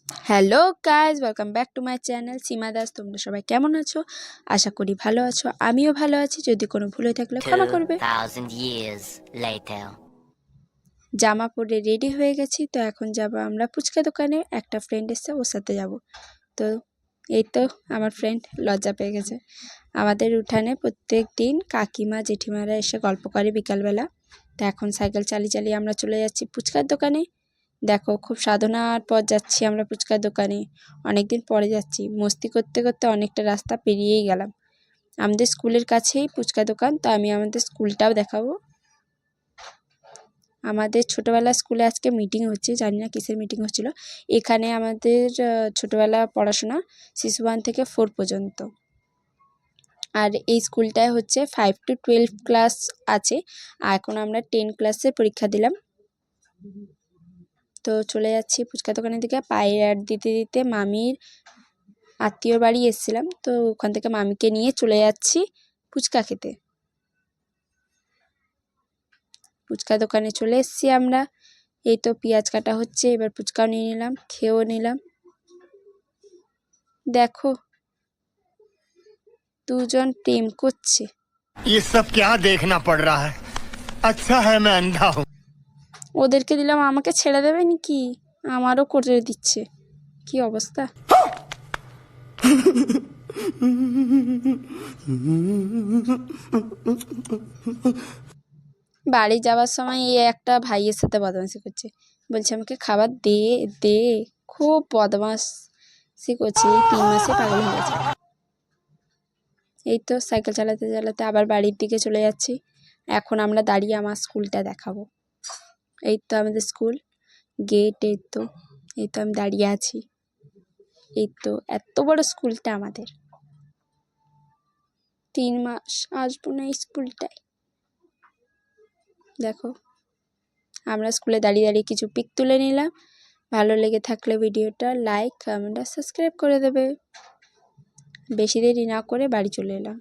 Hello guys, welcome back to my channel Seema Das. তোমরা সবাই কেমন আছো? আশা করি ভালো আছো। আমিও ভালো আছি। যদি কোনো ভুল হয়ে থাকলে ক্ষমা করবে। 2000 years later. জামা পরে রেডি হয়ে গেছি, তো এখন যাব আমরা ফুচকা দোকানে। একটা ফ্রেন্ড এসছে, ওর সাথে যাব। তো এই তো আমার ফ্রেন্ড লজ্জা পেয়ে গেছে। আমাদের উঠানে প্রত্যেক দিন কাকিমা জেঠিমারা এসে গল্প করে বিকালবেলা। তো এখন সাইকেল চালিয়ে চালিয়ে আমরা চলে যাচ্ছি ফুচকার দোকানে। দেখো, খুব সাধনার পর যাচ্ছি আমরা ফুচকার দোকানে। অনেকদিন পরে যাচ্ছি, মস্তি করতে করতে অনেকটা রাস্তা পেরিয়েই গেলাম। আমাদের স্কুলের কাছেই ফুচকা দোকান, তো আমি আমাদের স্কুলটাও দেখাবো। আমাদের ছোটোবেলার স্কুলে আজকে মিটিং হচ্ছে, জানি না কিসের মিটিং হচ্ছিল। এখানে আমাদের ছোটোবেলা পড়াশোনা শিশু 1 থেকে 4 পর্যন্ত। আর এই স্কুলটায় হচ্ছে 5 to 12 ক্লাস আছে। আর এখন আমরা 10 ক্লাসের পরীক্ষা দিলাম। তো চলে যাচ্ছি ফুচকা দোকানের দিকে। পায়ে অ্যাড দিতে দিতে মামির আত্মীয়র বাড়ি এসেছিলাম, তো ওখান থেকে মামিকে নিয়ে চলে যাচ্ছি ফুচকা খেতে। ফুচকা দোকানে চলে এসেছি আমরা। এই তো পেঁয়াজ কাটা হচ্ছে, এবার ফুচকাও নিয়ে নিলাম, খেয়েও নিলাম। দেখো, দুজন প্রেম করছে। ये सब क्या देखना पड़ रहा है? अच्छा है मैं अंधा हूँ। ওদেরকে দিলাম, আমাকে ছেড়ে দেবে নাকি? আমারও করে দিচ্ছে, কি অবস্থা। বাড়ি যাওয়ার সময় এই একটা ভাইয়ের সাথে বদমাশি করছে, বলছে আমাকে খাবার দে দে। খুব বদমাশি করছে, এই 3 মাসে পাগল হয়ে গেছে। এই তো সাইকেল চালাতে চালাতে আবার বাড়ির দিকে চলে যাচ্ছি। এখন আমরা দাঁড়িয়ে আমার স্কুলটা দেখাবো। এই তো আমাদের স্কুল গেট। এই তো আমি দাঁড়িয়ে আছি। এই তো এত বড় স্কুলটা আমাদের। 3 মাস আসবো না এই স্কুলটায়। দেখো, আমরা স্কুলে দাঁড়িয়ে দাঁড়িয়ে কিছু পিক তুলে নিলাম। ভালো লেগে থাকলে ভিডিওটা লাইক, কমেন্ট আর সাবস্ক্রাইব করে দেবে। বেশি দেরি না করে বাড়ি চলে এলাম।